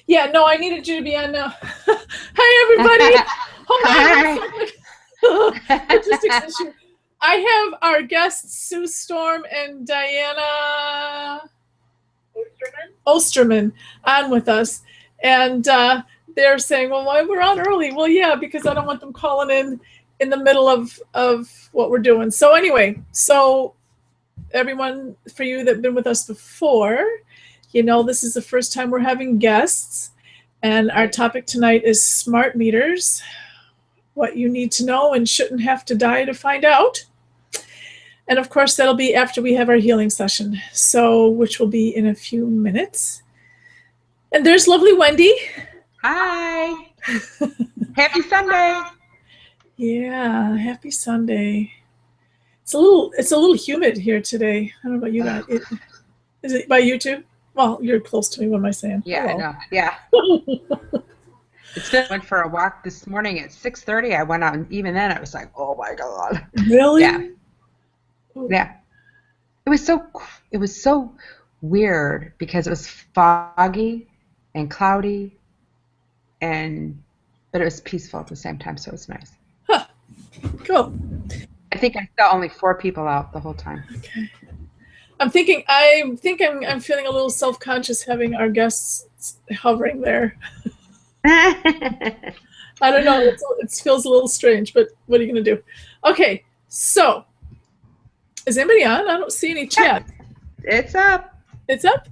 Yeah, no, I needed you to be on now. Hi, everybody. Hold on. Logistics issue. I have our guests, Sue Storm and Diana Ostermann on with us. And they're saying, well, why we're on early? Well, yeah, because I don't want them calling in the middle of what we're doing. So anyway, everyone, for you that have been with us before, you know this is the first time we're having guests. And our topic tonight is smart meters, what you need to know and shouldn't have to die to find out. And of course, that'll be after we have our healing session, which will be in a few minutes. And there's lovely Wendy. Hi. Happy Sunday. Yeah, happy Sunday. It's a little humid here today. I don't know about you guys. Is it by you too? Well, you're close to me. What am I saying? Yeah, I know. Yeah. Went for a walk this morning at 6:30. I went out, and even then, I was like, "Oh my God!" Really? Yeah. Yeah. It was so weird because it was foggy and cloudy, but it was peaceful at the same time, so it was nice. Huh. Cool. I think I saw only 4 people out the whole time. Okay. I'm feeling a little self-conscious having our guests hovering there. I don't know. It feels a little strange, but what are you going to do? Okay, so is anybody on? I don't see any chat. It's up. It's up?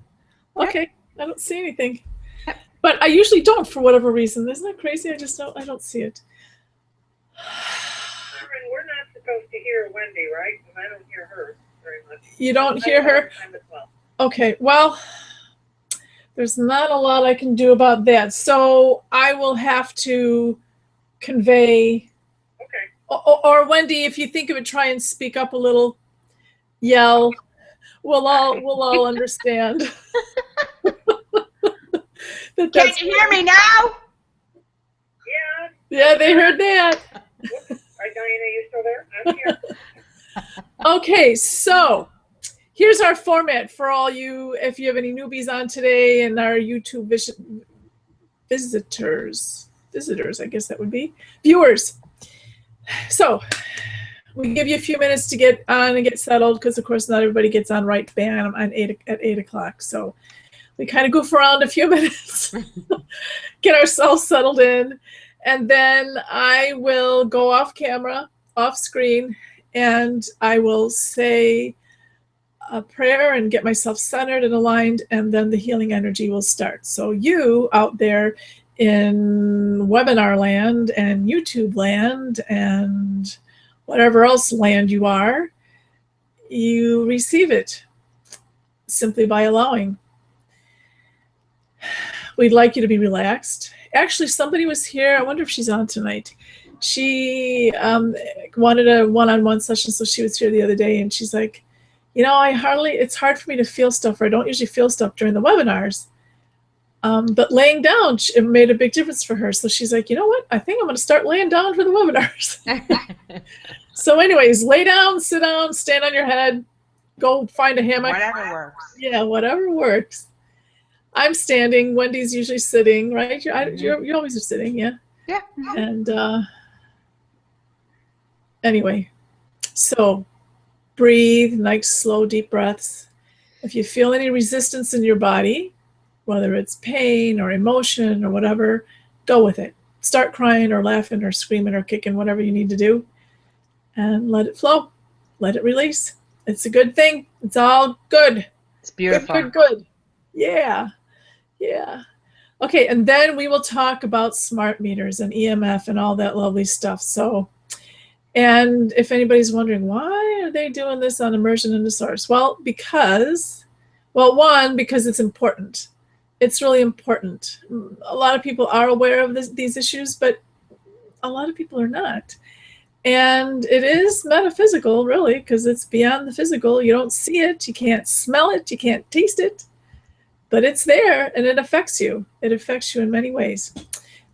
Okay. I don't see anything. But I usually don't for whatever reason. Isn't that crazy? I don't see it. We're not supposed to hear Wendy, right? Because I don't hear her very much. You don't hear her? Okay, well, there's not a lot I can do about that. So I will have to convey. Okay. Or Wendy, if you think of it, try and speak up a little, yell. We'll all understand. Can you hear me now? Yeah. Yeah, they heard that. Diana, you still there? I'm here. Okay, so here's our format for all you, if you have any newbies on today and our YouTube visitors, I guess that would be, viewers. So we give you a few minutes to get on and get settled because, of course, not everybody gets on right bam at 8 o'clock. So we kind of goof around a few minutes, get ourselves settled in, and then I will go off camera, off screen, and I will say a prayer and get myself centered and aligned, and then the healing energy will start. So you out there in webinar land and YouTube land and whatever else land you are, you receive it simply by allowing. We'd like you to be relaxed. Actually, somebody was here. I wonder if she's on tonight. She wanted a one-on-one session, so she was here the other day, and she's like, you know, it's hard for me to feel stuff, or I don't usually feel stuff during the webinars. But laying down, it made a big difference for her. So she's like, you know what? I think I'm going to start laying down for the webinars. So anyways, lay down, sit down, stand on your head, go find a hammock. Whatever works. Yeah, whatever works. I'm standing. Wendy's usually sitting, right? You always are sitting, yeah? Yeah. And anyway, so breathe, nice, slow, deep breaths. If you feel any resistance in your body, whether it's pain or emotion or whatever, go with it. Start crying or laughing or screaming or kicking, whatever you need to do, and let it flow. Let it release. It's a good thing. It's all good. It's beautiful. Good. Yeah. Okay, and then we will talk about smart meters and EMF and all that lovely stuff. So, and if anybody's wondering, why are they doing this on Immersion into Source? Well, because it's important. It's really important. A lot of people are aware of these issues, but a lot of people are not. And it is metaphysical, really, because it's beyond the physical. You don't see it, you can't smell it, you can't taste it, but it's there and it affects you. It affects you in many ways.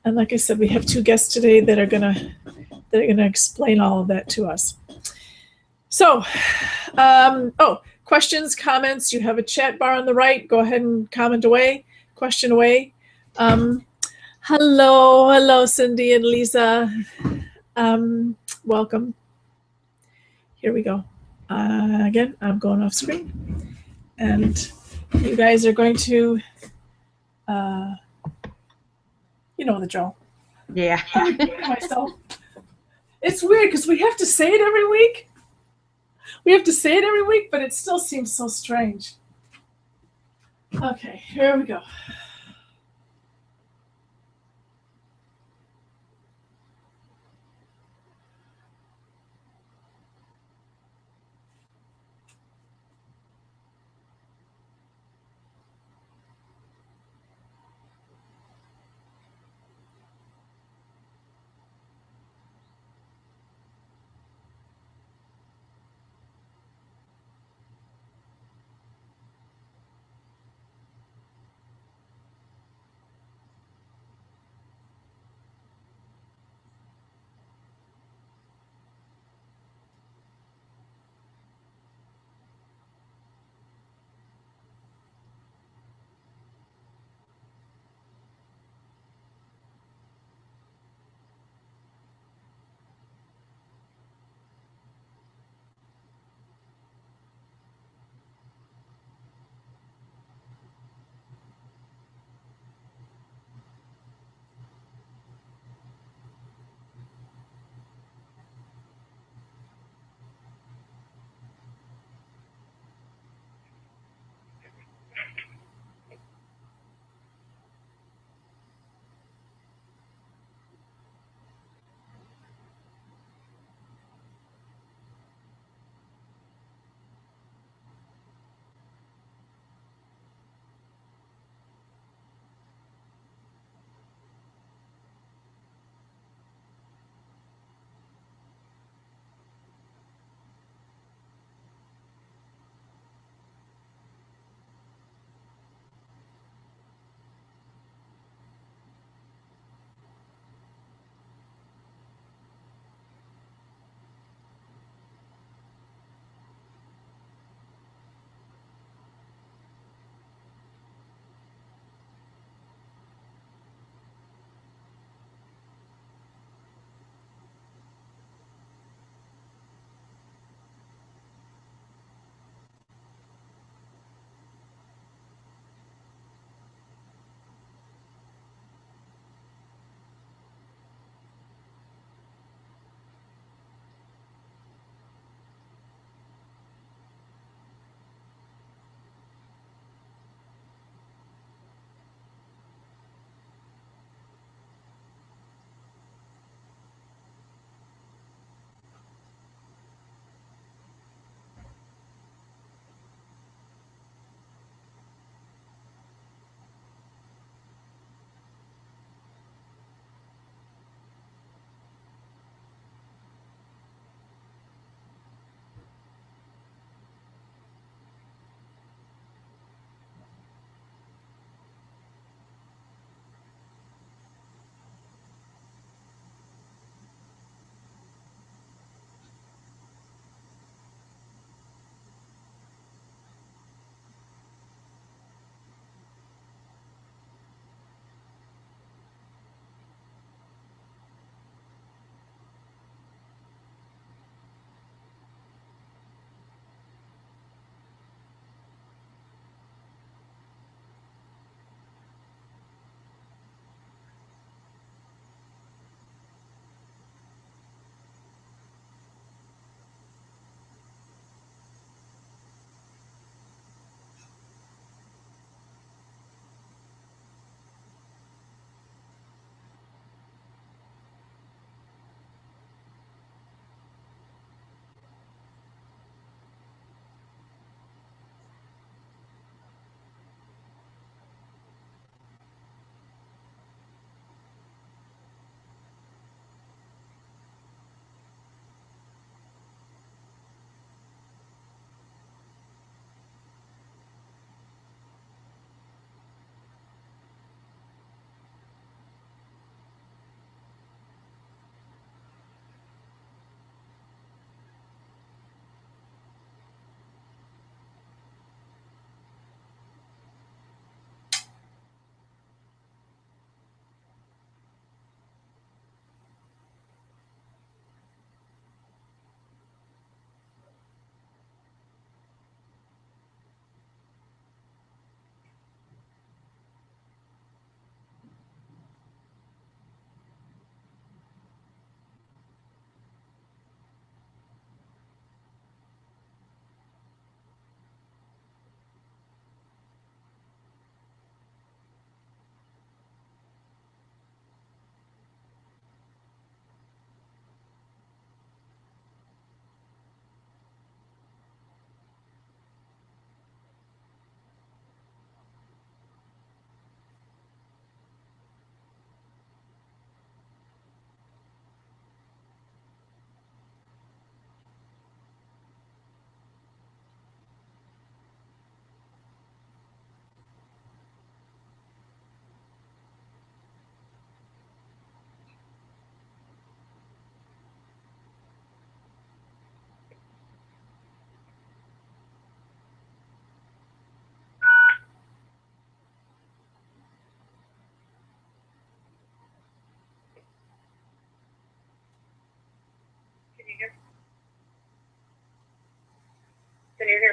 And like I said, we have 2 guests today that are gonna explain all of that to us. So, questions, comments, you have a chat bar on the right. Go ahead and comment away, question away. Um, hello, Cindy and Lisa. Welcome. Here we go. Again, I'm going off screen, and you guys are going to, you know the drill. Yeah. I'm repeating myself. It's weird because we have to say it every week. But it still seems so strange. Okay, here we go.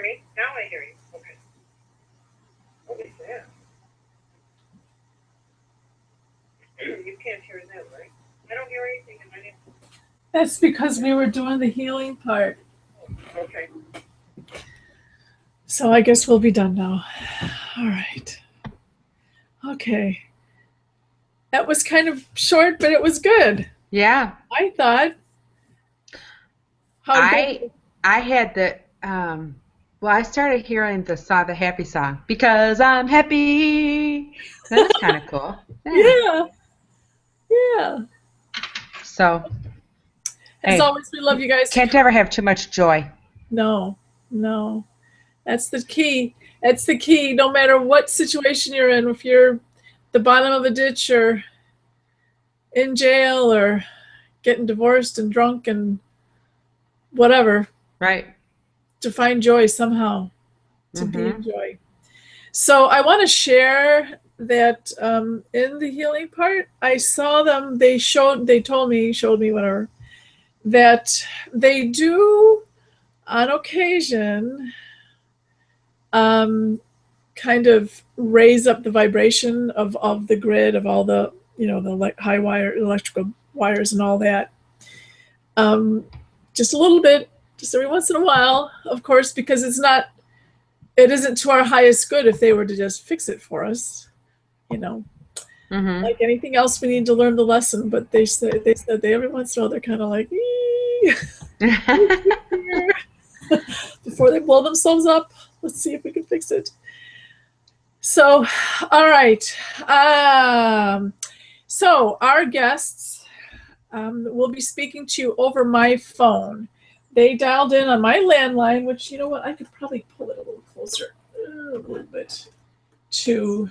hear me? Now I hear you. Okay. What is that? You can't hear them, right? I don't hear anything in my name. That's because we were doing the healing part. Okay. So I guess we'll be done now. All right. Okay. That was kind of short, but it was good. Yeah. I thought. I had the well, I started hearing the happy song because I'm happy. That was kind of cool. Yeah. Yeah. So, As hey, always, we love you guys. Can't ever have too much joy. No. That's the key. That's the key. No matter what situation you're in, if you're the bottom of a ditch or in jail or getting divorced and drunk and whatever, Right. to find joy somehow, to be in joy. So I want to share that in the healing part, I saw them, they showed me whatever, that they do on occasion kind of raise up the vibration of the grid, of all the, the high wire, electrical wires and all that. Just a little bit, just every once in a while, of course, because it isn't to our highest good if they were to just fix it for us, Like anything else, we need to learn the lesson. But they said every once in a while they're kind of like, before they blow themselves up. Let's see if we can fix it. So, all right. So our guests will be speaking to you over my phone. They dialed in on my landline, which, you know what, I could probably pull it a little closer, a little bit to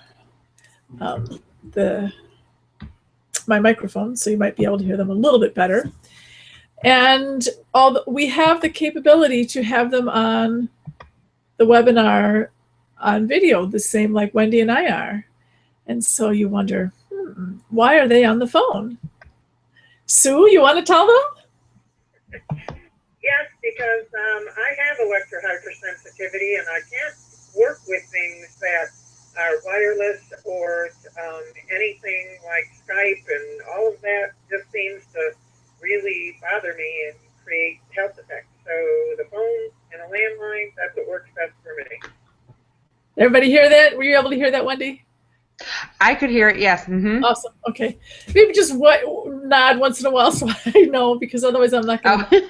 my microphone, so you might be able to hear them a little bit better. And we have the capability to have them on the webinar on video, the same like Wendy and I are. And so you wonder, why are they on the phone? Sue, you want to tell them? Yes, because I have electro-hypersensitivity, and I can't work with things that are wireless or anything like Skype, and all of that just seems to really bother me and create health effects. So the phone and a landline, that's what works best for me. Everybody hear that? Were you able to hear that, Wendy? I could hear it, yes. Awesome. Okay. Maybe just nod once in a while so I know, because otherwise I'm not going to.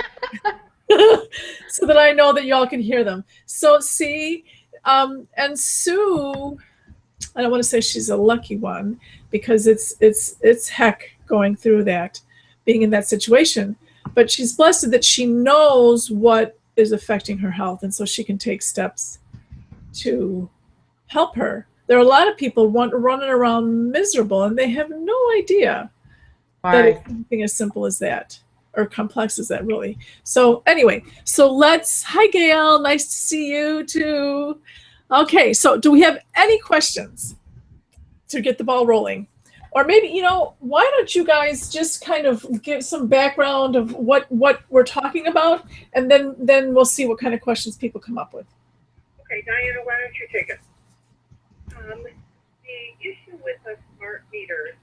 So that I know that y'all can hear them. So see, and Sue, I don't want to say she's a lucky one, because it's heck going through that, being in that situation. But she's blessed that she knows what is affecting her health, and so she can take steps to help her. There are a lot of people running around miserable, and they have no idea that it's something as simple as that, or complex as that, really. So anyway, hi Gail, nice to see you too. Okay, so do we have any questions to get the ball rolling? Or maybe, why don't you guys just kind of give some background of what we're talking about, and then we'll see what kind of questions people come up with. Okay, Diana, why don't you take it? The issue with the smart meters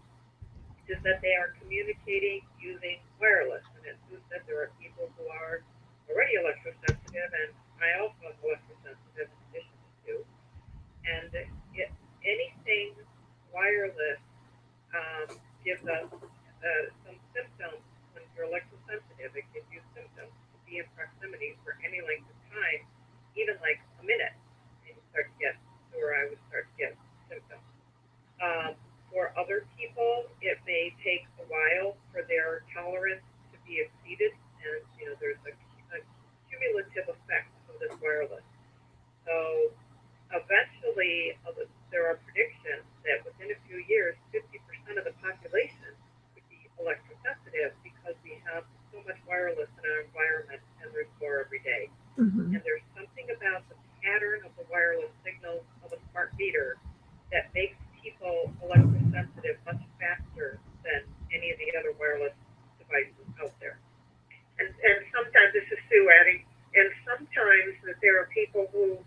is that they are communicating using wireless. And as Sue said, there are people who are already electrosensitive, and I also am electrosensitive in addition to Sue. And anything wireless gives us some symptoms. When you're electrosensitive, it gives you symptoms to be in proximity for any length of time, even like a minute, and you start to get, or I would start to get symptoms. For other people, it may take a while for their tolerance to be exceeded, and there's a cumulative effect of this wireless. So eventually, there are predictions that within a few years, 50% of the population could be electrosensitive, because we have so much wireless in our environment, and there's more every day. And there's something about the pattern of the wireless signals of a smart meter that makes people electrosensitive much faster than any of the other wireless devices out there. And sometimes, this is Sue adding, and sometimes that there are people who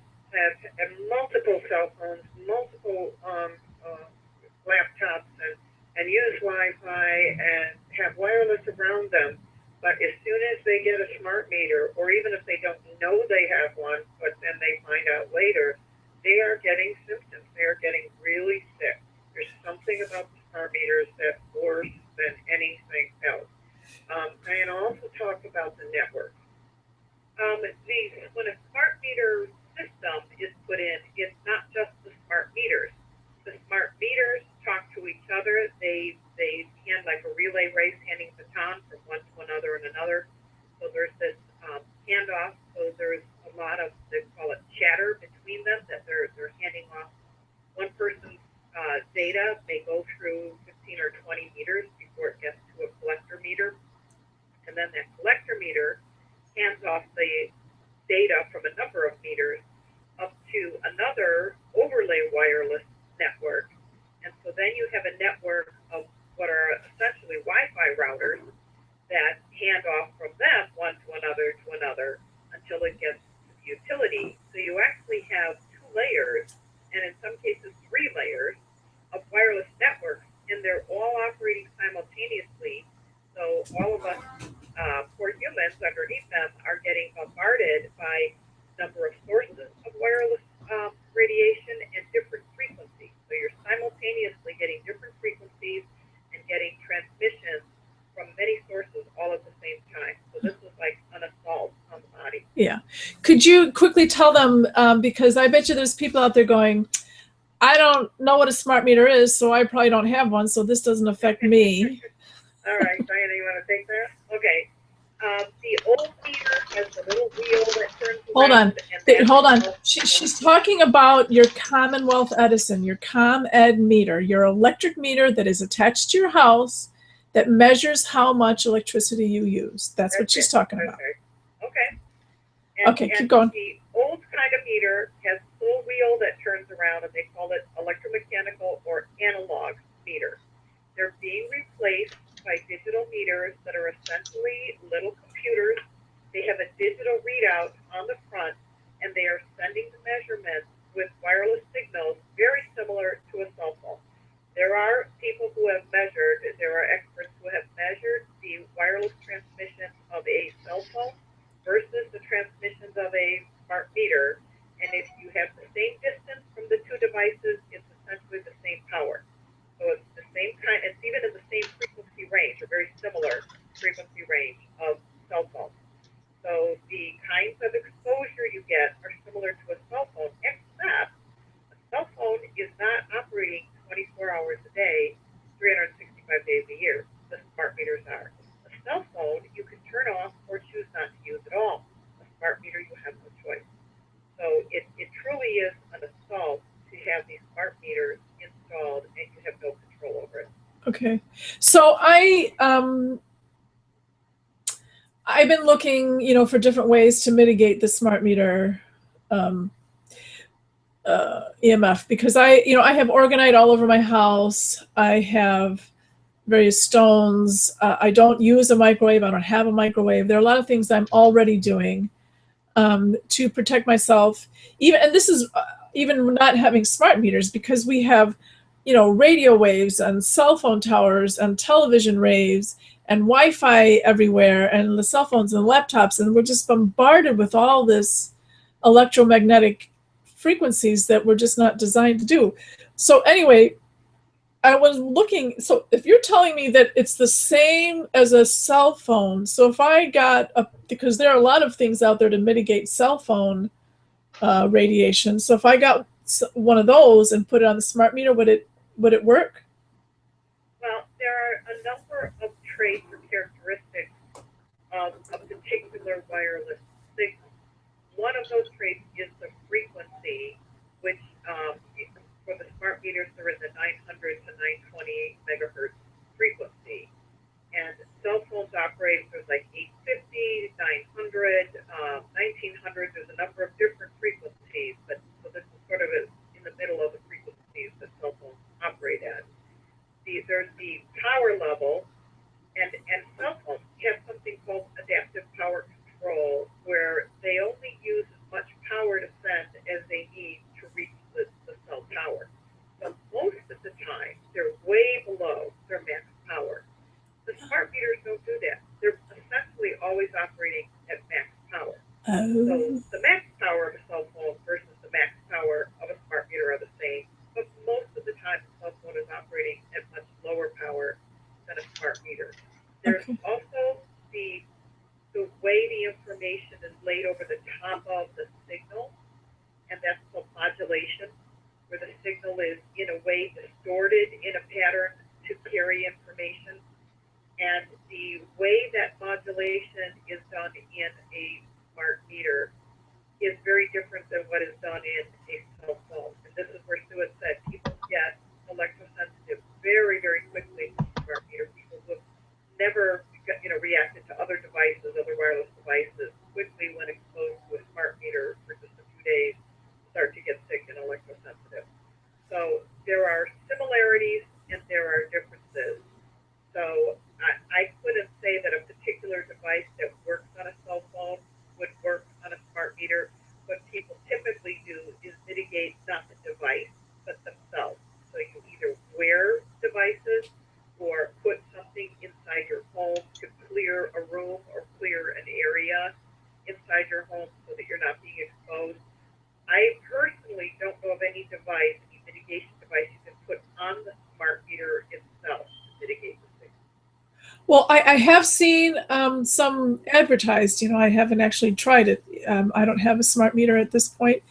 and use Wi-Fi and have wireless around them. But as soon as they get a smart meter, or even if they don't know they have one, but then they find out later, they are getting symptoms. They are getting really sick. There's something about the smart meters that's worse than anything else. Diana also talked about the network. When a smart meter system is put in, it's not just the smart meters. The smart meters talk to each other. They hand like a relay race, handing baton from one to another and another. So there's this handoff. So there's a lot of, they call it chatter between them, that they're handing off. One person's data may go through 15 or 20 meters before it gets to a collector meter. And then that collector meter hands off the data from a number of meters up to another overlay wireless network. And so then you have a network of what are essentially Wi-Fi routers that hand off from them one to another until it gets to the utility. So you actually have 2 layers, and in some cases 3 layers of wireless networks, and they're all operating simultaneously. So all of us poor humans underneath them are getting bombarded by a number of sources of wireless radiation and different frequencies. So you're simultaneously getting different frequencies and getting transmissions from many sources all at the same time. So this is like an assault on the body. Yeah. Could you quickly tell them, because I bet you there's people out there going, I don't know what a smart meter is, so I probably don't have one, so this doesn't affect me. All right, Diana, you want to take that? Okay. The old meter has the little wheel that turns around. Hold on. She's talking about your Commonwealth Edison, your ComEd meter, your electric meter that is attached to your house that measures how much electricity you use. That's what she's talking about. Okay. Okay, keep going. The old kind of meter has a little wheel that turns around, and they call it electromechanical or analog meter. They're being replaced by digital meters that are essentially little computers. They have a digital readout on the front, and they are sending the measurements with wireless signals very similar to a cell phone. There are people who have measured, there are experts who have measured the wireless transmissions of a cell phone versus the transmissions of a smart meter. And if you have the same distance from the 2 devices, it's essentially the same power. So it's the same kind, it's even in the same frequency range, or very similar frequency range of cell phones. So the kinds of exposure you get are similar to a cell phone, except a cell phone is not operating 24 hours a day, 365 days a year. The smart meters are. A cell phone you can turn off or choose not to use at all. A smart meter, you have no choice. So it truly is an assault to have these smart meters installed and you have no control over it. Okay. So I've been looking, for different ways to mitigate the smart meter EMF, because I have orgonite all over my house. I have various stones. I don't use a microwave. I don't have a microwave. There are a lot of things I'm already doing to protect myself. And this is even not having smart meters, because we have, radio waves and cell phone towers and television waves and Wi-Fi everywhere, and the cell phones and laptops, and we're just bombarded with all this electromagnetic frequencies that we're just not designed to do. So anyway, I was looking, so if you're telling me that it's the same as a cell phone, so if I got because there are a lot of things out there to mitigate cell phone radiation, so if I got one of those and put it on the smart meter, would it work? Well, there are a number of traits or characteristics of a particular wireless signal. One of those traits is the frequency, which for the smart meters, they're in the 900 to 928 megahertz frequency. And cell phones operate, there's like 850, 900, 1900, there's a number of different frequencies, but so this is sort of in the middle of the frequencies that cell phones operate at. There's the power level, and cell phones have something called adaptive power control, where they only use as much power to send as they need to reach the cell tower. So most of the time, they're way below their max power. The smart meters don't do that. They're essentially always operating at max power. So Oh, the max power of a cell phone versus the max power of a smart meter are the same, but most of the time a cell phone is operating at much lower power than a smart meter. There's okay. also the way the information is laid over the top of the signal, and that's called modulation, where the signal is in a way distorted in a pattern to carry information. And the way that modulation is done in a smart meter is very different than what is done in a cell phone. And this is where Sue had said people get electrosensitive very, very quickly from smart meter. People who have never, reacted to other devices, other wireless devices, quickly when exposed to a smart meter for just a few days, start to get sick and electrosensitive. So there are similarities and there are differences. So I couldn't say that a particular device that works on a cell phone would work on a smart meter. What people typically do is mitigate not the device, but themselves. So you either wear devices or put something inside your home to clear a room or clear an area inside your home so that you're not being exposed. I personally don't know of any device, any mitigation device you can put on the smart meter itself to mitigate the signal. Well, I have seen some advertised. I haven't actually tried it. I don't have a smart meter at this point.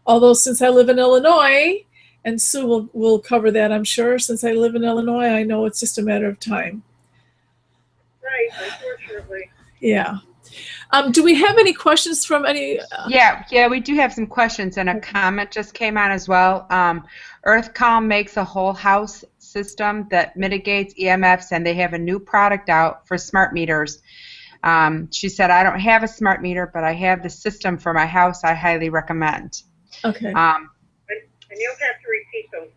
Although since I live in Illinois, and Sue will cover that, I'm sure. Since I live in Illinois, I know it's just a matter of time. Right, unfortunately. Yeah. Do we have any questions from any? Yeah, we do have some questions, and a comment just came on as well. EarthCalm makes a whole house system that mitigates EMFs, and they have a new product out for smart meters. She said, I don't have a smart meter, but I have the system for my house I highly recommend. Okay. And you'll have to repeat those,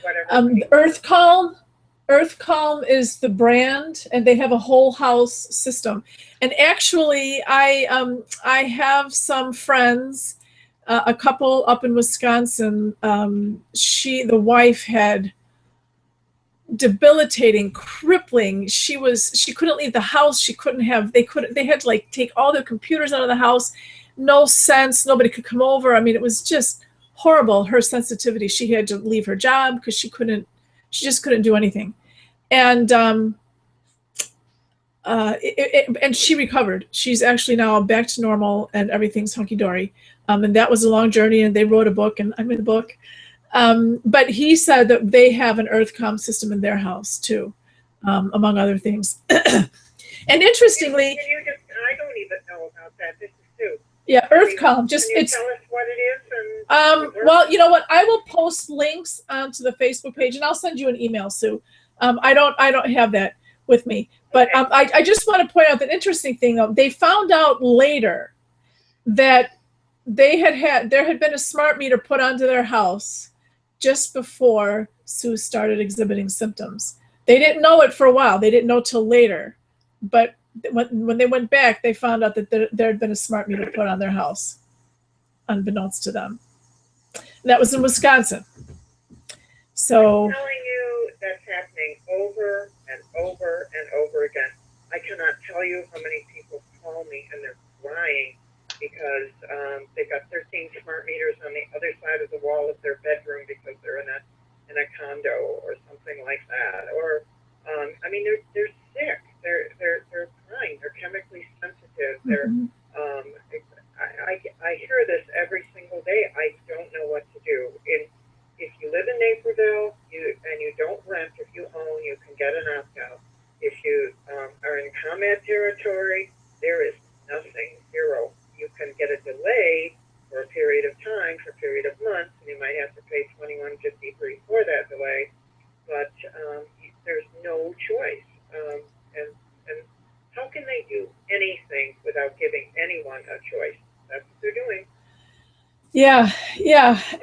whatever. EarthCalm is the brand, and they have a whole house system. And actually, I have some friends, a couple up in Wisconsin. The wife had debilitating, crippling. She couldn't leave the house. They had to take all their computers out of the house. No sense. Nobody could come over. I mean, it was just horrible. Her sensitivity. She had to leave her job because she just couldn't do anything. And and she recovered. She's actually now back to normal, and everything's hunky-dory. And that was a long journey, and they wrote a book, and I'm in the book. But he said that they have an EarthCalm system in their house too, among other things. And interestingly, I don't even know about that. This is Sue. Yeah, EarthCalm. Can you tell us what it is? Well, you know what? I will post links onto the Facebook page, and I'll send you an email, Sue. I don't have that with me, but I just want to point out the interesting thing, though. They found out later that there had been a smart meter put onto their house just before Sue started exhibiting symptoms. They didn't know it for a while. They didn't know till later, but when they went back, they found out that there had been a smart meter put on their house, unbeknownst to them. That was in Wisconsin. So I'm telling you, that's happening over and over and over again. I cannot tell you how many people call me and they're crying because they've got 13 smart meters on the other side of the wall of their bedroom because they're in a condo or something like that. Or I mean, they're sick. They're crying. They're chemically sensitive. They're I hear this every single day. I don't know what to do. If you live in Naperville, and you don't rent, if you own, you can get an opt-out. If you are in combat territory, there is nothing, zero. You can get a delay for a period of time, for a period of months, and you might have to pay $21.53 for that delay. But there's no choice. And how can they do anything without giving anyone a choice? That's what they're doing. Yeah.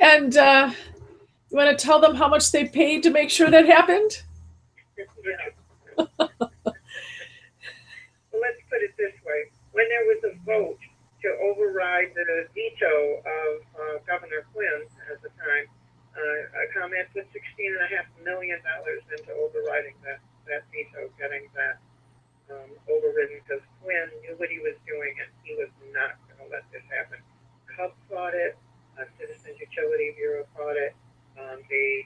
And you want to tell them how much they paid to make sure that happened? Yeah. Well, let's put it this way. When there was a vote to override the veto of Governor Quinn at the time, ComEd put $16.5 million into overriding that veto, getting that overridden, because Quinn knew what he was doing and he was not going to let this happen. CUB fought it, Citizens Utility Bureau fought it, the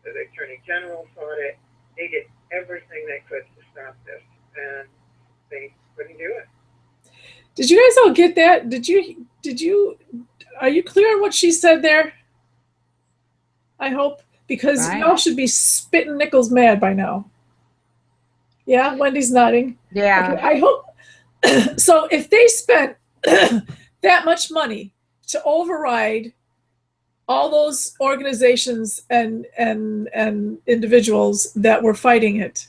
Attorney General fought it. They did everything they could to stop this, and they couldn't do it. Did you guys all get that? Did you, are you clear on what she said there? I hope, because y'all should be spitting nickels mad by now. Yeah, Wendy's nodding. Yeah. Okay, I hope. So if they spent that much money to override all those organizations and individuals that were fighting it,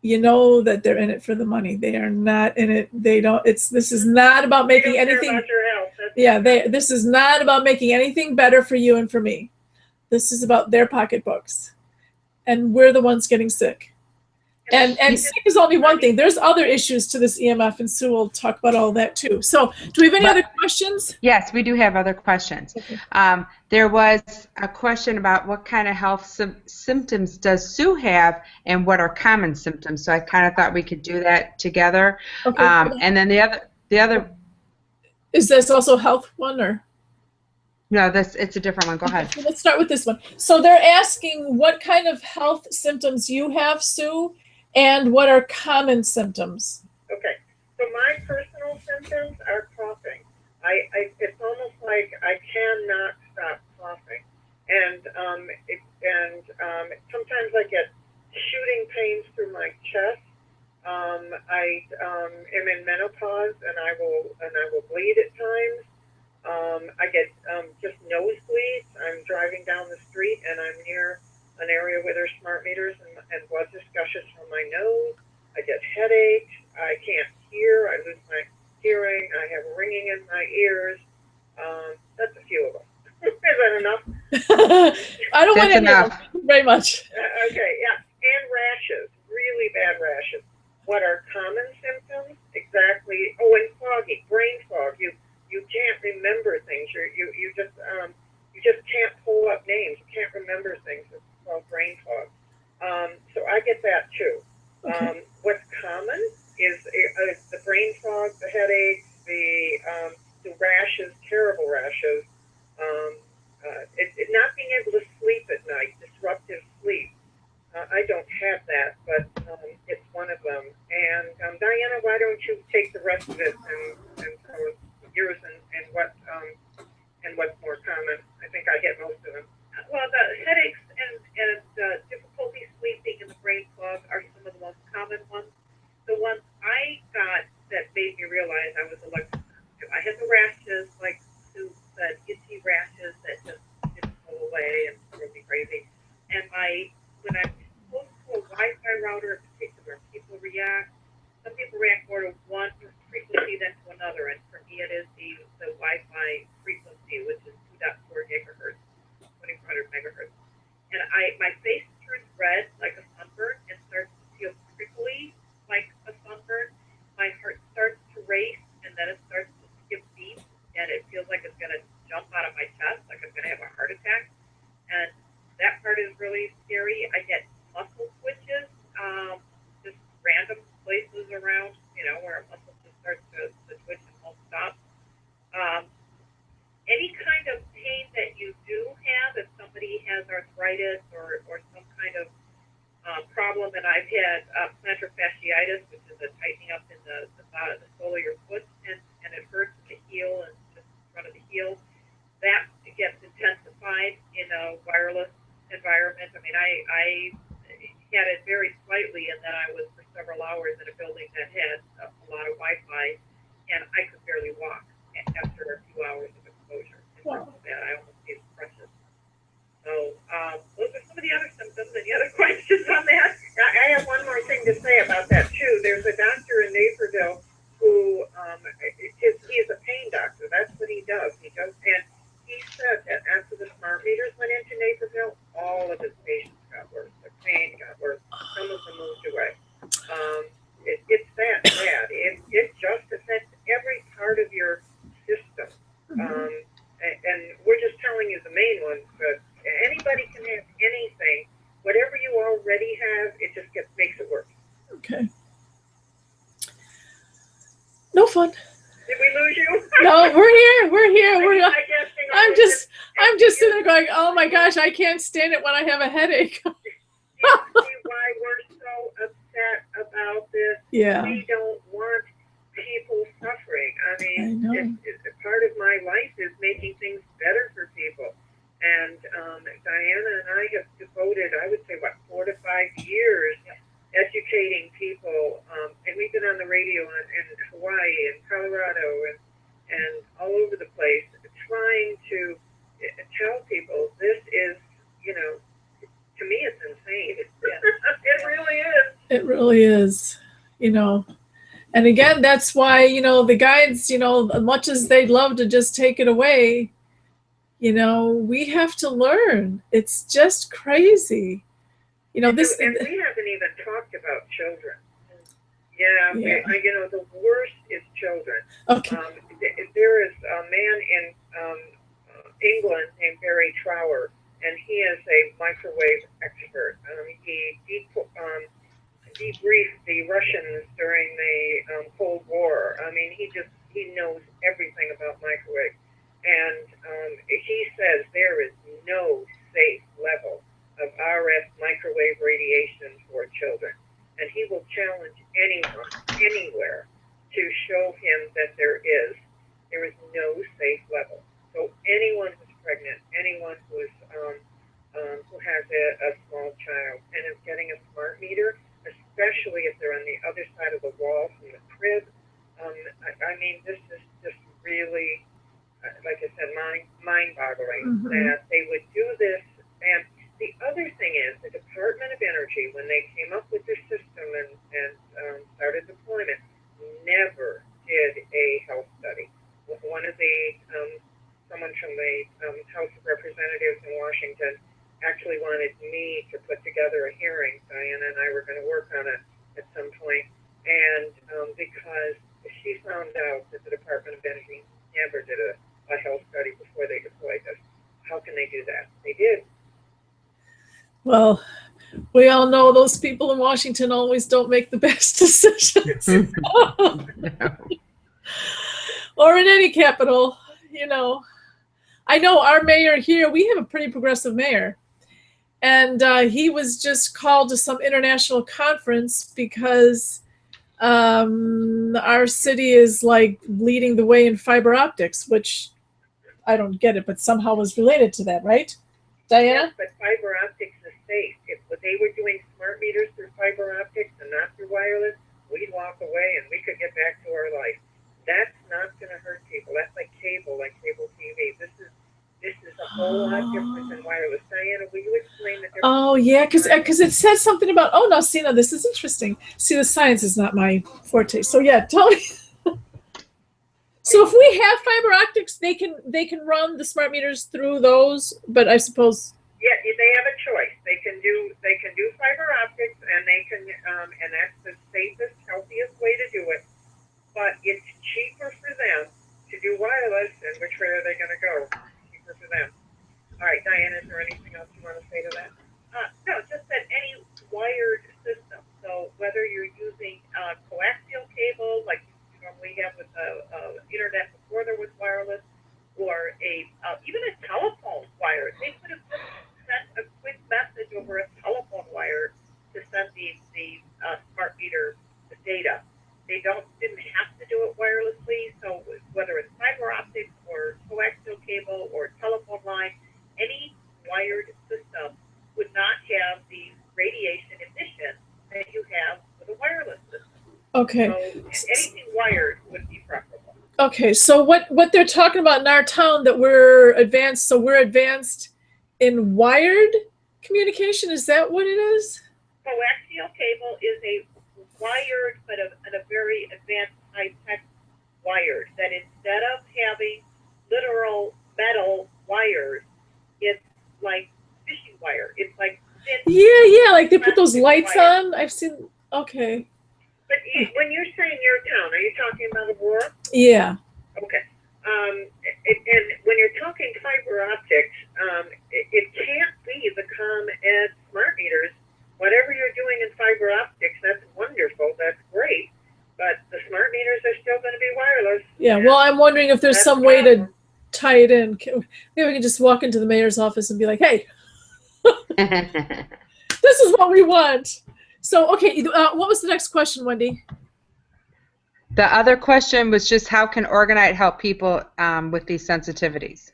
you know that they're in it for the money. They are not in it. They don't. This is not about making anything. About your health. Yeah, this is not about making anything better for you and for me. This is about their pocketbooks, and we're the ones getting sick. And sick is only one thing. There's other issues to this EMF, and Sue will talk about all that too. So, do we have any other questions? Yes, we do have other questions. Okay. There was a question about what kind of health symptoms does Sue have, and what are common symptoms. So I kind of thought we could do that together. Okay. And then the other. Is this also health one or? No, it's a different one. Go ahead. Okay, let's start with this one. So they're asking what kind of health symptoms you have, Sue, and what are common symptoms? Okay, so my personal symptoms are coughing. It's almost like I cannot stop coughing, and sometimes I get shooting pains through my chest. I am in menopause, and I will bleed at times. I get just nosebleeds. I'm driving down the street, and I'm near an area where there's smart meters, and blood just gushes from my nose. I get headaches. I can't hear. I lose my hearing. I have ringing in my ears. That's a few of them. Is that enough? I don't want That's any of them very much. Okay, yeah. And rashes, really bad rashes. What are common symptoms? Exactly. Oh, and foggy, brain fog. You can't remember things. You just can't pull up names. You can't remember things. It's called brain fog. So I get that too. Okay. What's common is the brain fog, the headaches, the rashes, terrible rashes, not being able to sleep at night, disruptive sleep. I don't have that, but it's one of them. And Diana, why don't you take the rest of it and tell us yours and what's more common? I think I get most of them. Well, the headaches and difficulty sleeping and the brain fog are some of the most common ones. The ones I got that made me realize I was allergic to, I had the rashes, like Sue said, itchy rashes that just didn't go away and drove me crazy. And when I'm close to a Wi-Fi router in particular, people react. Some people react more to one frequency than to another, and for me it is the Wi-Fi frequency, which is 2.4 gigahertz. 2400 megahertz. And my face turns red like a sunburn and starts to feel prickly like a sunburn. My heart starts to race, and then it starts to skip beats, and it feels like it's going to jump out of my chest, like I'm going to have a heart attack. And that part is really scary. I get muscle twitches, just random places around, where a muscle just starts to twitch and won't stop. Any kind of pain that you do have, if somebody has arthritis or some kind of problem, and I've had plantar fasciitis, which is a tightening up in the sole of your foot, and it hurts the heel and just in front of the heel, that gets intensified in a wireless environment. I mean, I had it very slightly, and then I was for several hours in a building that had a lot of Wi-Fi, and I could barely walk after a few hours of exposure. Wow. That I almost need crutches. So those are some of the other symptoms. Any other questions on that? I have one more thing to say about that too. There's a doctor in Naperville who he's a pain doctor. That's what he does. And he said that after the smart meters went into Naperville, all of his patients got worse. Their pain got worse. Some of them moved away. It's that bad. It just affects every part of your system. And we're just telling you the main ones. we have, it just makes it worse. Okay. No fun. Did we lose you? No, we're here. We're here. I guess, you know, I'm just sitting there going, oh my gosh, I can't stand it when I have a headache. Do you see why we're so upset about this? Yeah. We don't want people suffering. I mean, I know. it's part of my life is making things better for people. And Diana and I have devoted, I would say, 4 to 5 years educating people. And we've been on the radio in Hawaii and Colorado and all over the place, trying to tell people this is, you know, to me it's insane. It really is. It really is, you know. And again, that's why, you know, the guides, you know, as much as they'd love to just take it away, you know, we have to learn. It's just crazy. You know, this. And we haven't even talked about children. Yeah. You know, the worst is children. Okay. There is a man in England named Barry Trower, and he is a microwave expert. He debriefed the Russians during the Cold War. I mean, he knows everything about microwave. And he says there is no safe level of RF microwave radiation for children. And he will challenge anyone, anywhere, to show him that there is no safe level. So anyone who's pregnant, anyone who has a small child and is getting a smart meter, especially if they're on the other side of the wall from the crib, I mean, this is just really, like I said, mind-boggling that they would do this. And the other thing is the Department of Energy, when they came up with this system and started deployment, never did a health study. One of the, someone from the House of Representatives in Washington actually wanted me to put together a hearing. Diana and I were going to work on it at some point. And because she found out that the Department of Energy never did a health study before they deployed this. How can they do that? They did. Well, we all know those people in Washington always don't make the best decisions. Or in any capital, you know. I know our mayor here, we have a pretty progressive mayor. And he was just called to some international conference because our city is like leading the way in fiber optics, which I don't get it, but somehow was related to that, right, Diana? Yes, but fiber optics is safe. If they were doing smart meters through fiber optics and not through wireless, we'd walk away and we could get back to our life. That's not going to hurt people. That's like cable TV. This is a whole lot different than wireless. Diana, will you explain the difference? Oh, yeah, because it says something about, oh, no, see, now this is interesting. See, the science is not my forte. So, yeah, tell me. So if we have fiber optics, they can run the smart meters through those, but I suppose. Yeah, they have a choice. They can do fiber optics, and they can, and that's the safest, healthiest way to do it. But it's cheaper for them to do wireless, and which way are they going to go? Cheaper for them. All right, Diana, is there anything else you want to say to that? No, just that any wired system. So whether you're using coaxial cable, like you normally have with the internet before there was wireless, or even a telephone wire. They could have just sent a quick message over a telephone wire to send the smart meter data. They didn't have to do it wirelessly. So whether it's fiber optics or coaxial cable or telephone line, any wired system would not have the radiation emission that you have with a wireless system. Okay. So anything wired would be preferable. Okay, so what they're talking about in our town that we're advanced, so we're advanced in wired communication, is that what it is? Coaxial cable is a wired, but a very advanced high-tech wired, that instead of having literal metal wires, it's like fishing wire. It's like thin. Yeah, like they put those lights wire. on. I've seen, okay. But when you're saying your town, are you talking about Aurora? Yeah. Okay. And when you're talking fiber optics, it can't be the ComEd smart meters. Whatever you're fiber optics, that's wonderful, that's great, but the smart meters are still going to be wireless. Yeah, well, I'm wondering if there's That's some the way to problem. tie it in. Maybe we can just walk into the mayor's office and be like, hey, this is what we want. So, okay, what was the next question, Wendy? The other question was just how can Organite help people with these sensitivities?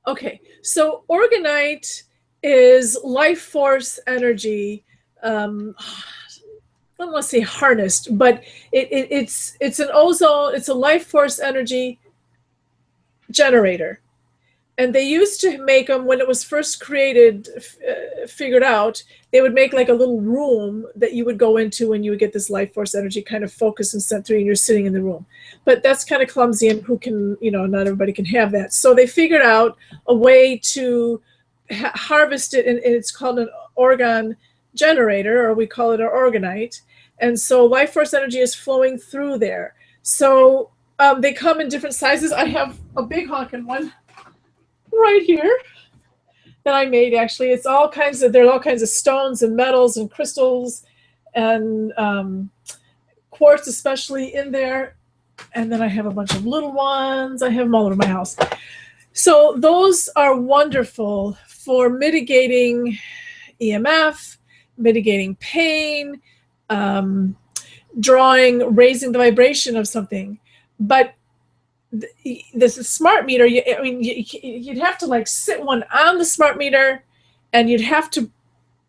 Okay, so Organite is life force energy. I don't want to say harnessed, but it's an ozone. It's a life force energy generator. And they used to make them when it was first created, figured out, they would make like a little room that you would go into and you would get this life force energy kind of focused and sent through and you're sitting in the room. But that's kind of clumsy and who can, not everybody can have that. So they figured out a way to harvest it, and it's called an organ generator, or we call it an Organite. And so life force energy is flowing through there. So they come in different sizes. I have a big honking one right here that I made. Actually, there's all kinds of stones and metals and crystals and quartz especially in there. And then I have a bunch of little ones. I have them all over my house. So those are wonderful for mitigating EMF, mitigating pain, raising the vibration of something. But this smart meter, you'd have to like sit one on the smart meter, and you'd have to,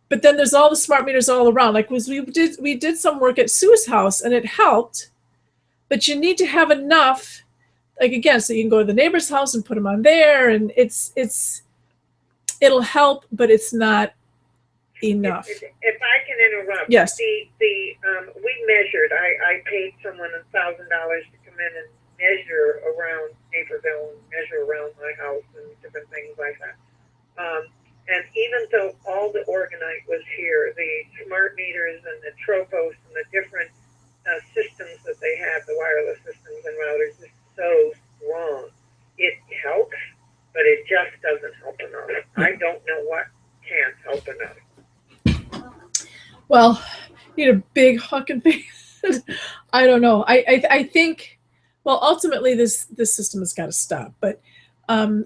but then there's all the smart meters all around. Like we did some work at Sue's house and it helped, but you need to have enough, like again, so you can go to the neighbor's house and put them on there, and it'll help, but it's not enough. If I can interrupt, yes. We measured. I paid someone $1,000 to come in and measure around Naperville and measure around my house and different things like that. And even though all the Organite was here, the smart meters and the Tropos and the different systems that they have, the wireless systems and routers, is so strong. It helps, but it just doesn't help enough. I don't know what can't help enough. Well, you need a big honking thing. I don't know. I think, well, ultimately this system has got to stop. But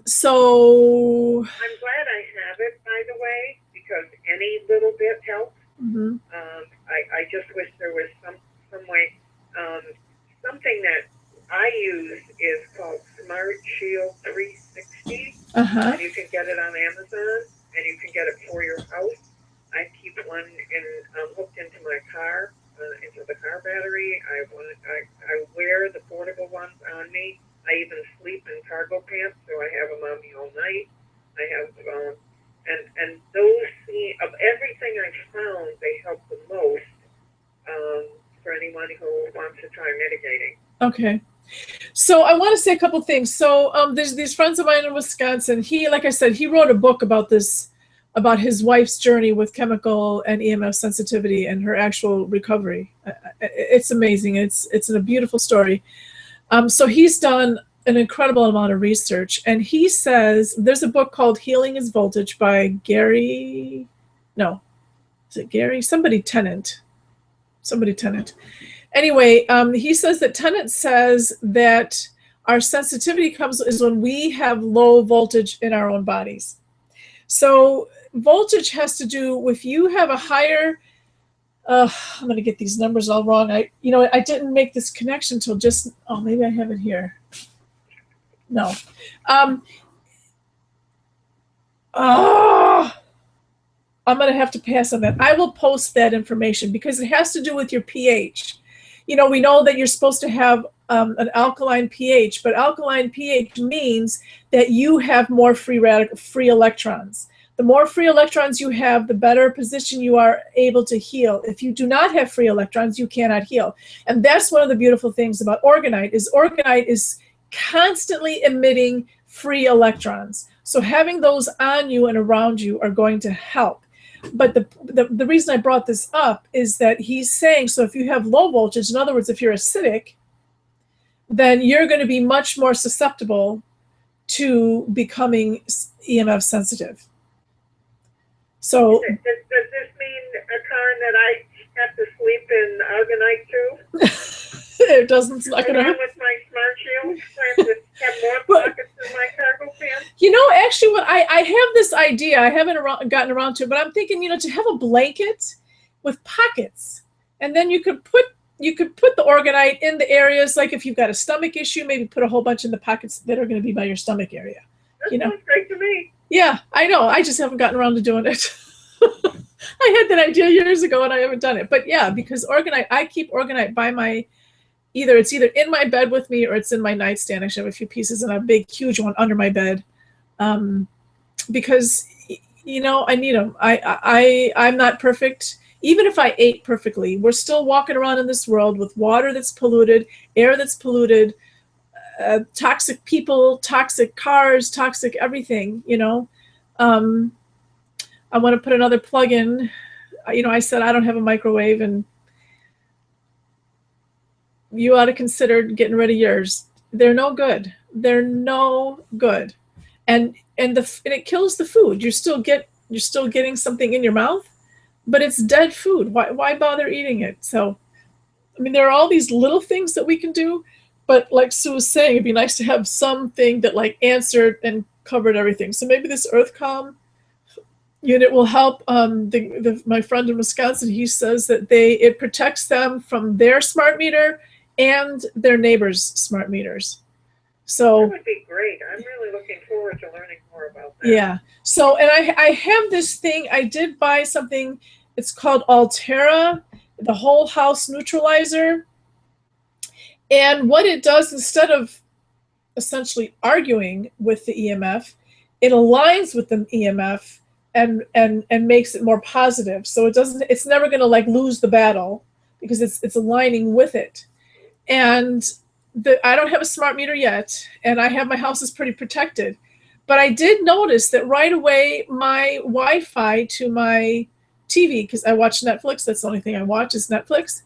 so I'm glad I have it, by the way, because any little bit helps. Mm-hmm. I just wish there was some way. Something that I use is called Smart Shield 360. Uh-huh. And you can get it on Amazon, and you can get it for your house. I keep one hooked into my car, into the car battery. I wear the portable ones on me. I even sleep in cargo pants, so I have them on me all night. I have and those of everything I've found, they help the most for anyone who wants to try mitigating. Okay. So I want to say a couple things. So there's these friends of mine in Wisconsin. He, like I said, he wrote a book about this, about his wife's journey with chemical and EMF sensitivity and her actual recovery. It's amazing. It's a beautiful story. So he's done an incredible amount of research, and he says there's a book called Healing is Voltage by Gary. No, is it Gary? Somebody Tennant. Anyway, he says that Tennant says that our sensitivity is when we have low voltage in our own bodies. So voltage has to do with you have a higher, I'm going to get these numbers all wrong. I didn't make this connection till just, maybe I have it here. No. I'm going to have to pass on that. I will post that information because it has to do with your pH. We know that you're supposed to have an alkaline pH, but alkaline pH means that you have more free electrons. The more free electrons you have, the better position you are able to heal. If you do not have free electrons, you cannot heal. And that's one of the beautiful things about Organite is constantly emitting free electrons. So having those on you and around you are going to help. But the reason I brought this up is that he's saying, so if you have low voltage, in other words, if you're acidic, then you're going to be much more susceptible to becoming EMF sensitive. So does this mean, Karen, that I have to doesn't, it's not going to And hurt. with my Smart Shield, I have to have more pockets in my cargo pants. You know, actually, what I have this idea, I haven't gotten around to it, but I'm thinking, to have a blanket with pockets, and then you could put the orgonite in the areas, like if you've got a stomach issue, maybe put a whole bunch in the pockets that are going to be by your stomach area. That sounds great to me. Yeah, I know. I just haven't gotten around to doing it. I had that idea years ago and I haven't done it. But yeah, because orgonite, I keep orgonite by my, it's either in my bed with me or it's in my nightstand. I actually have a few pieces and a big, huge one under my bed, because I need them. I'm not perfect. Even if I ate perfectly, we're still walking around in this world with water that's polluted, air that's polluted, toxic people, toxic cars, toxic everything. I want to put another plug in. I said I don't have a microwave, and you ought to consider getting rid of yours. They're no good. They're no good, and it kills the food. You're still getting something in your mouth, but it's dead food. Why bother eating it? So, there are all these little things that we can do, but like Sue was saying, it'd be nice to have something that like answered and covered everything. So maybe this EarthCom unit will help. My friend in Wisconsin, he says that it protects them from their smart meter and their neighbors' smart meters. So that would be great. I'm really looking forward to learning more about that. Yeah. So, and I have this thing. I did buy something. It's called Altera, the whole house neutralizer. And what it does, instead of essentially arguing with the EMF, it aligns with the EMF and makes it more positive. So it's never going to like lose the battle because it's aligning with it. And I don't have a smart meter yet, and my house is pretty protected. But I did notice that right away my Wi-Fi to my TV, because I watch Netflix, that's the only thing I watch is Netflix.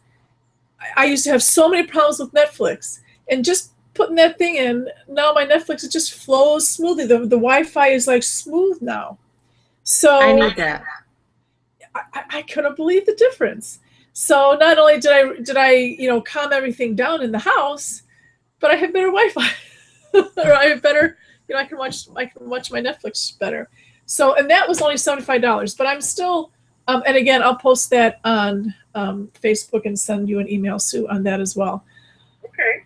I used to have so many problems with Netflix, and just putting that thing in, now my Netflix, it just flows smoothly. The Wi-Fi is like smooth now. So I need that. I couldn't believe the difference. So not only did I calm everything down in the house, but I have better Wi-Fi, or I have better, I can watch my Netflix better. So, and that was only $75, but I'm still, and again, I'll post that on Facebook and send you an email, Sue, on that as well. Okay.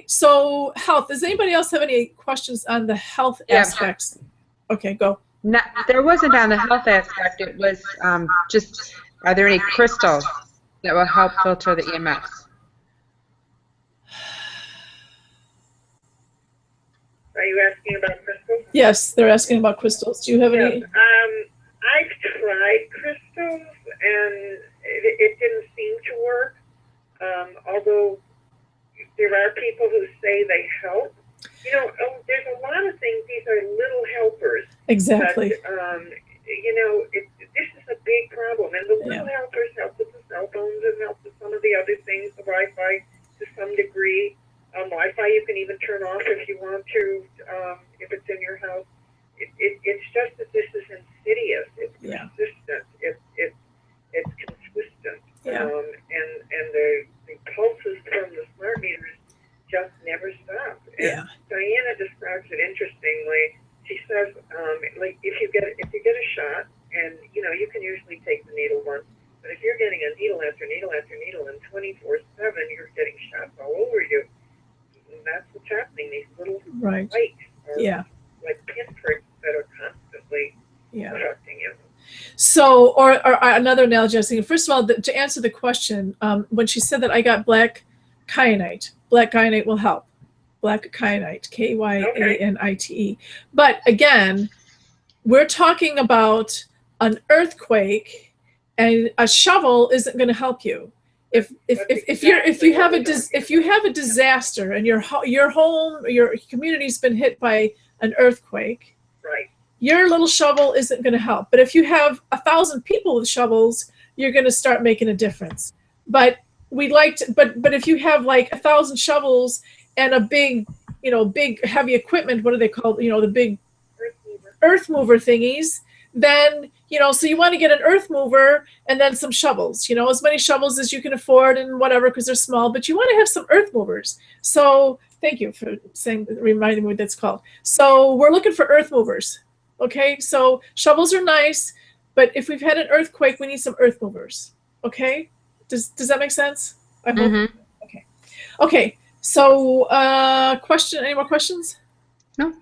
So health. Does anybody else have any questions on the health aspects? Okay, go. No, there wasn't on the health aspect. It was just, are there any crystals that will help filter the EMFs? Are you asking about crystals? Yes, they're asking about crystals. Do you have any? I've tried crystals, and it didn't seem to work. Although there are people who say they help. There's a lot of things. These are little helpers. Exactly. But, this is a big problem. And the little helpers help with the cell phones and help with some of the other things, the Wi-Fi to some degree. Wi-Fi you can even turn off if you want to, if it's in your house. It's just that this is insidious. It's consistent. It's consistent. Yeah. And the pulses from the smart meters just never stop. And Diana describes it interestingly. She says, like if you get a shot, and you can usually take the needle once, but if you're getting a needle after needle after needle, and 24/7 you're getting shots all over you, and that's what's happening. These little spikes are like pinpricks that are constantly affecting you. So, or another analogy I was thinking, first of all, to answer the question, when she said that I got black kyanite will help. Black kyanite, Kyanite. But again, we're talking about an earthquake, and a shovel isn't going to help you. If you have a disaster and your home, your community's been hit by an earthquake, right, your little shovel isn't going to help. But if you have 1,000 people with shovels, you're going to start making a difference. But but if you have like 1,000 shovels and a big heavy equipment, what are they called? The big earth mover thingies, then, so you want to get an earth mover and then some shovels, as many shovels as you can afford and whatever, because they're small, but you want to have some earth movers. So thank you for reminding me what that's called. So we're looking for earth movers. Okay. So shovels are nice, but if we've had an earthquake, we need some earth movers. Okay. Does that make sense? I hope. Mm-hmm. Okay. Okay. So, any more questions? No.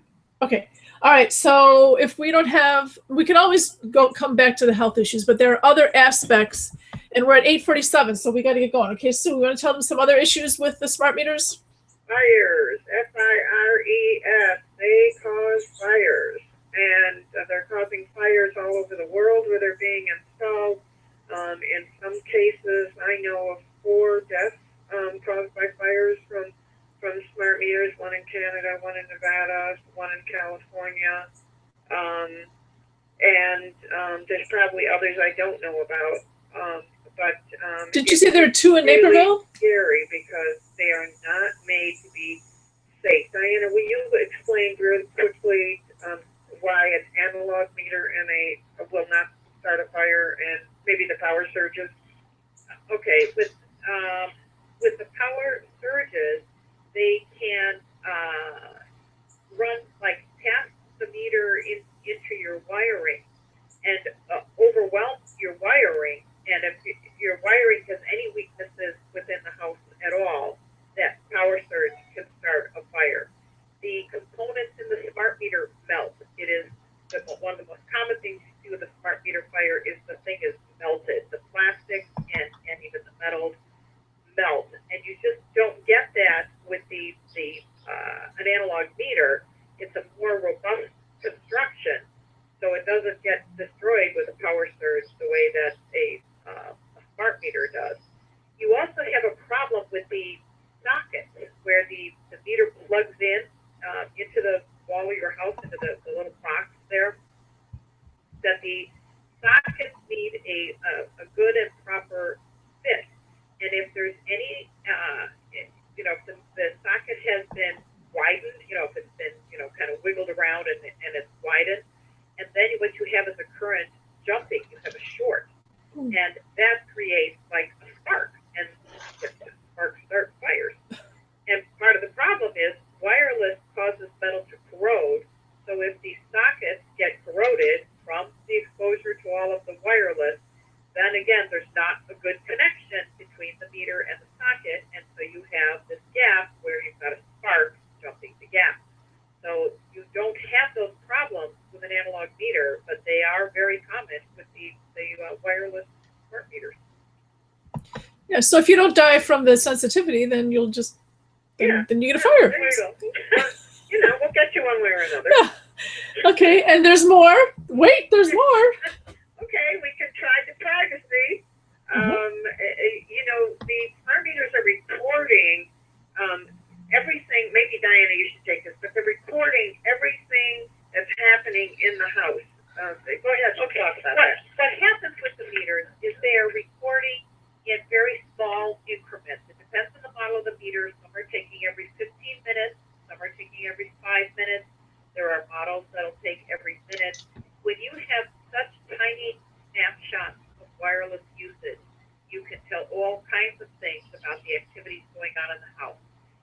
Okay. All right. So if we don't have, we can always come back to the health issues, but there are other aspects, and we're at 8:47, so we got to get going. Okay. So we want to tell them some other issues with the smart meters? Fires, F-I-R-E-S, they cause fires. And they're causing fires all over the world where they're being installed. In some cases, I know of 4 deaths caused by fires from smart meters, one in Canada, one in Nevada, one in California. And there's probably others I don't know about. Did you say there are 2 in Naperville? Scary because they are not made to be safe. Diana, will you explain really quickly why an analog meter and will not start a fire, and maybe the power surges? Okay, with the power surges, they can run like past the meter into your wiring and overwhelm your wiring. And if your wiring has any weaknesses within the house at all, that power surge can start a fire. The components in the smart meter melt. It is one of the most common things you see with a smart meter fire is the thing is melted. The plastic and even the metals melt, and you just don't get that with an analog meter. It's a more robust construction, so it doesn't get destroyed with a power surge the way that a smart meter does. You also have a problem with the socket where the meter plugs into the wall of your house, into the little box there, that the sockets need a good and proper fit. And if there's any, if the socket has been widened, if it's been, kind of wiggled around and it's widened, and then what you have is a current jumping, you have a short. And that creates like a spark, and sparks start fires. And part of the problem is wireless causes metal to corrode. So if the sockets get corroded from the exposure to all of the wireless, then again, there's not a good connection between the meter and the socket, and so you have this gap where you've got a spark jumping the gap. So you don't have those problems with an analog meter, but they are very common with the wireless smart meters. Yeah, so if you don't die from the sensitivity, then you'll just, then you get a fire. There you go. We'll get you one way or another. Yeah. Okay, and there's more. Wait, there's more. Okay, we can try the privacy. The smart meters are recording everything. Maybe Diana, you should take this, but they're recording everything that's happening in the house. Go ahead. We'll talk about that. What happens with the meters is they are recording in very small increments. It depends on the model of the meter. Some are taking every 15 minutes. Some are taking every 5 minutes. There are models that'll take every minute. When you have such tiny snapshots of wireless usage, you can tell all kinds of things about the activities going on in the house.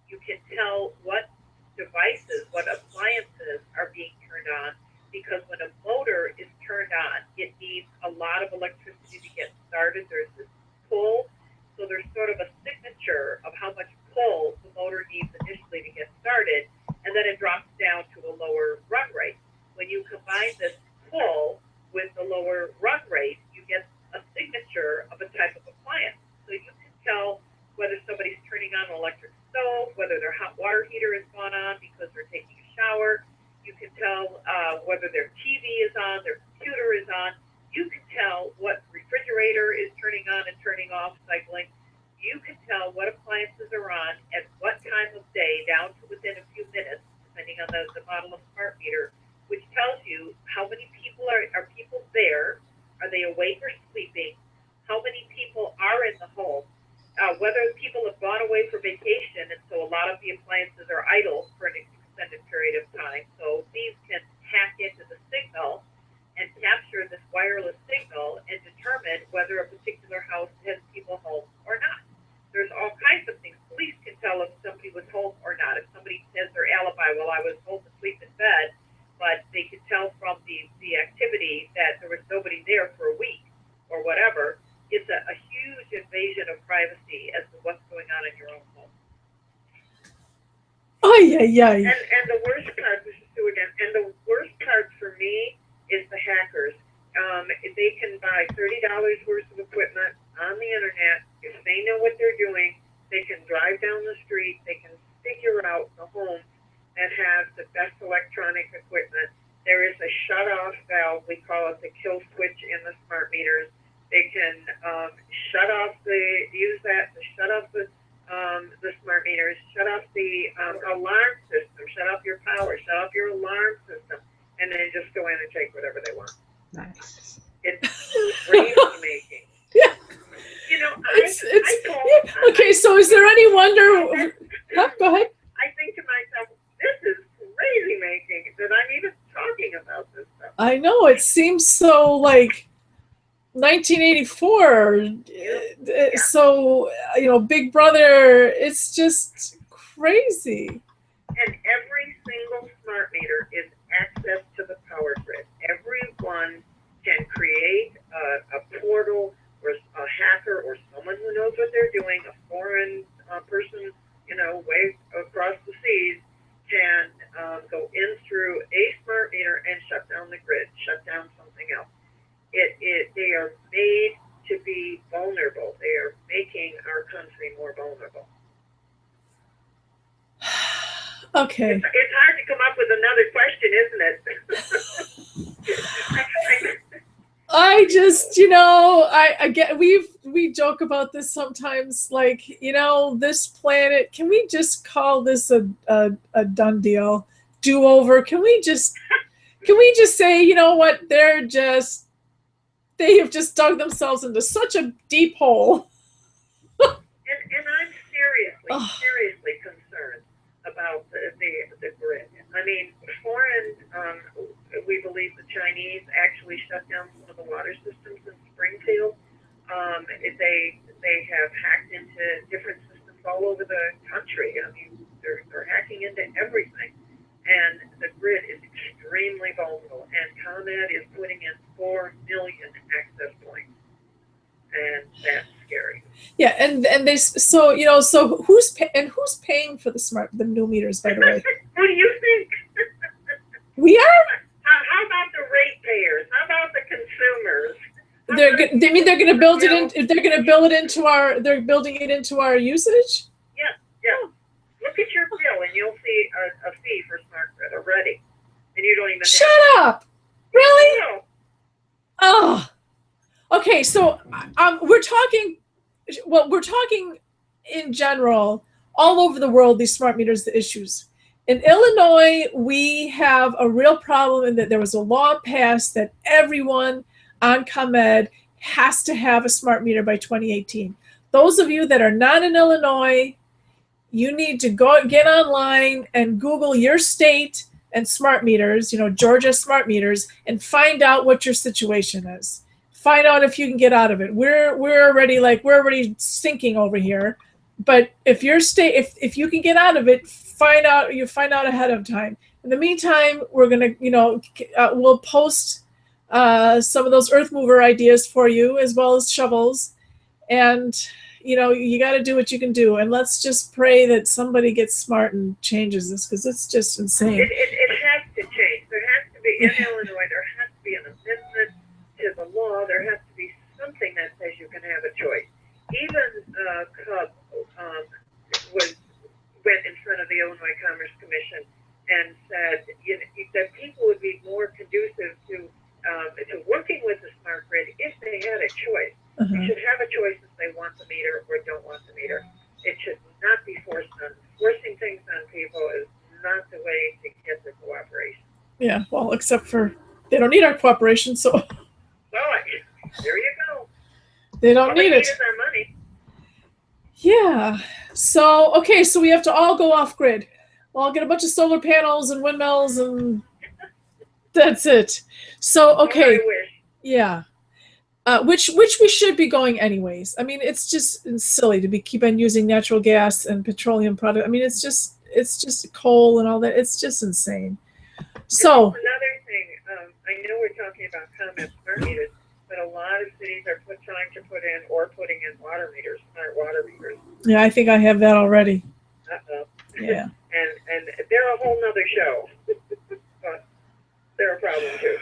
You can tell what devices, what appliances are being turned on, because when a motor is turned on, it needs a lot of electricity to get started. There's this pull, so there's sort of a signature of how much pull the motor needs initially to get started, and then it drops down to a lower run rate. When you combine this pull with the lower run rate, you get a signature of a type of appliance. So you can tell whether somebody's turning on an electric stove, whether their hot water heater has gone on because they're taking a shower. You can tell whether their TV is on, their computer is on. You can tell what refrigerator is turning on and turning off, cycling. You can tell what appliances are on at what time of day, down to within a few minutes, depending on the model of smart meter, which tells you how many people are people there, are they awake or sleeping, how many people are in the home, whether people have gone away for vacation, and so a lot of the appliances are idle for an extended period of time. So these can hack into the signal and capture this wireless signal and determine whether a particular house has people home or not. There's all kinds of things. Police can tell if somebody was home or not. If somebody says their alibi, well, I was home asleep in bed, but they could tell from the activity that there was nobody there for a week or whatever, it's a huge invasion of privacy as to what's going on in your own home. Oh, yeah. And the worst part, this is Sue again, and the worst part for me is the hackers. They can buy $30 worth of equipment on the internet. If they know what they're doing, they can drive down the street, they can figure out the homes that have the best electronic equipment. There is a shut-off valve, we call it the kill switch in the smart meters. They can use that to shut off the smart meters, shut off the alarm system, shut off your power, shut off your alarm system, and then just go in and take whatever they want. Nice. It's crazy making. Yeah. You know, okay, so is there any wonder? Huh, go ahead. I think to myself, this is crazy making that I'm even talking about this stuff. I know, it seems so like 1984. So, Big Brother, it's just crazy. And every single smart meter is access to the power grid. Everyone can create a portal or a hacker or someone who knows what they're doing, a foreign person, way across the seas, can go in through a smart meter and shut down the grid, shut down something else. They are made to be vulnerable. They are making our country more vulnerable. Okay. It's hard to come up with another question, isn't it? I just, I get, we joke about this sometimes, like, this planet, can we just call this a done deal, do-over? Can we just say, you know what, they have just dug themselves into such a deep hole. And I'm seriously concerned about the grid. I mean, we believe the Chinese actually shut down some of the water systems in Springfield. They have hacked into different systems all over the country. I mean, they're hacking into everything. And the grid is extremely vulnerable. And ComEd is putting in 4 million access points. And that's scary. Yeah, and they so who's paying for the new meters, by the way? What do you think? We are. How about the ratepayers? How about the consumers? They're going to build it in. They're going to build it into our. They're building it into our usage. Yeah. Look at your bill, and you'll see a fee for smart grid already, and you don't even. Shut up! Really? No. Oh. Okay, so we're talking in general all over the world, these smart meters, the issues. In Illinois, we have a real problem in that there was a law passed that everyone on ComEd has to have a smart meter by 2018. Those of you that are not in Illinois, you need to get online and Google your state and smart meters, Georgia smart meters, and find out what your situation is. Find out if you can get out of it. We're already sinking over here. But if your state, if you can get out of it, find out ahead of time. In the meantime, we're gonna, we'll post some of those earth mover ideas for you, as well as shovels. And you got to do what you can do. And let's just pray that somebody gets smart and changes this, because it's just insane. It has to change. There has to be in Illinois. There has to be an amendment to the law. There has to be something that says you can have a choice. Even Cub went in front of the Illinois Commerce Commission and said that people would be more conducive to working with the smart grid if they had a choice. Uh-huh. They should have a choice if they want the meter or don't want the meter. It should not be forced on. Forcing things on people is not the way to get the cooperation. Yeah, well, except for they don't need our cooperation, so. Well, there you go. They don't need it. All they need is our money. Yeah. So, okay, so we have to all go off grid. We'll all get a bunch of solar panels and windmills and That's it. So, okay. I wish. Yeah. Which we should be going anyways. I mean, it's just silly to keep on using natural gas and petroleum product. I mean, it's just coal and all that. It's just insane. So another thing, I know we're talking about common smart meters, but a lot of cities are trying to putting in water meters, smart water meters. yeah, I think I have that already. Uh-oh. Yeah. and they're a whole nother show. But they're a problem too.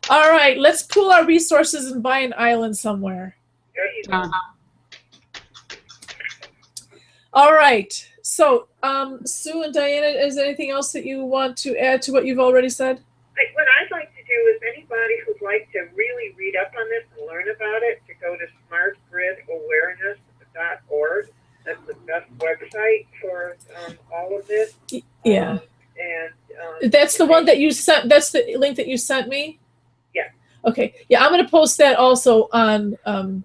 All right, let's pool our resources and buy an island somewhere. There you go. All right. So, Sue and Diana, is there anything else that you want to add to what you've already said? What I'd like to do is anybody who'd like to really read up on this and learn about it, to go to smartgridawareness.org. That's the best website for all of this. Yeah. And that's the one that you sent. That's the link that you sent me? Yeah. Okay. Yeah, I'm going to post that also on, I'm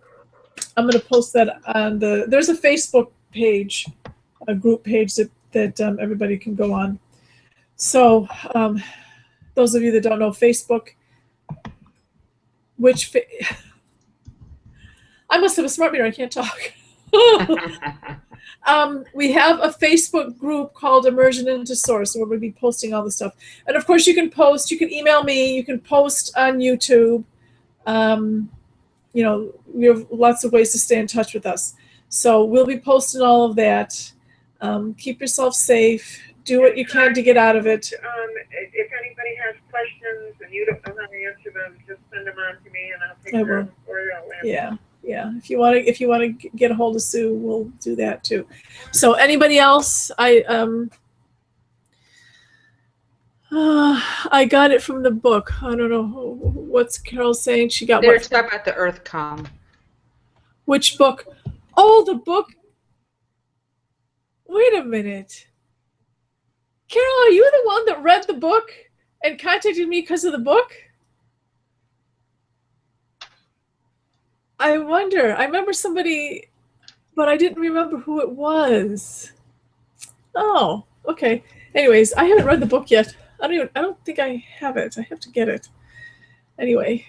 going to post that on there's a Facebook page, a group page that everybody can go on. So those of you that don't know Facebook, I must have a smart meter, I can't talk. We have a Facebook group called Immersion into Source where we'll be posting all the stuff. And of course you can email me, you can post on YouTube. You know, we have lots of ways to stay in touch with us. So we'll be posting all of that. Keep yourself safe. Do what you can to get out of it. If anybody has questions and you don't know how to answer them, just send them on to me and I'll take care of them for you. I'll answer. Yeah. Yeah, if you want to get a hold of Sue, we'll do that too. So anybody else? I got it from the book. I don't know what's Carol saying. She got There's stuff at the EarthCom. Which book? Oh, the book. Wait a minute. Carol, are you the one that read the book and contacted me because of the book? I wonder. I remember somebody, but I didn't remember who it was. Oh, okay. Anyways, I haven't read the book yet. I don't think I have it. I have to get it. Anyway.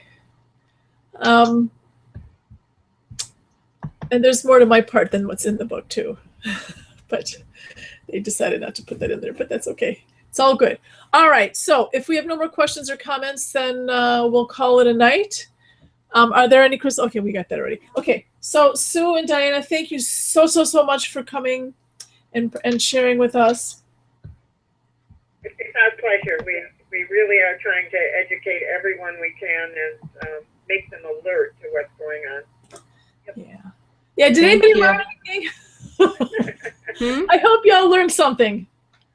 And there's more to my part than what's in the book too. But they decided not to put that in there, but that's okay. It's all good. All right. So if we have no more questions or comments, then we'll call it a night. Are there any, Chris? Okay, we got that already. Okay, so Sue and Diana, thank you so much for coming and sharing with us. It's our pleasure. We really are trying to educate everyone we can and make them alert to what's going on. Yep. Yeah. Yeah, did anybody learn anything? I hope y'all learned something.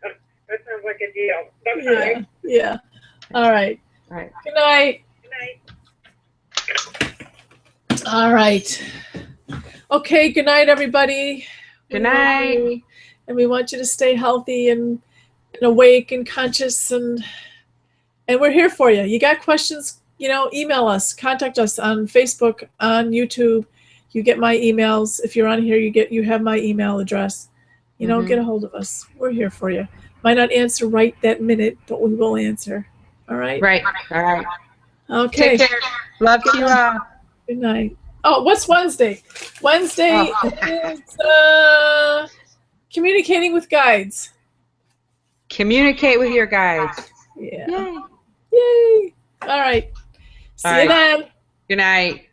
That sounds like a deal. Bye-bye. Yeah. All right. All right. Good night. Good night. All right. Okay, good night, everybody. Good night. And we want you to stay healthy and awake and conscious, and we're here for you. You got questions, email us, contact us on Facebook, on YouTube. You get my emails. If you're on here, you have my email address. Get a hold of us. We're here for you. Might not answer right that minute, but we will answer. All right? Right. All right. Okay. Take care. Love to you all. Good night. Oh, what's Wednesday? Wednesday is communicating with guides. Communicate with your guides. Yeah. Yay. All right. See you then. Good night.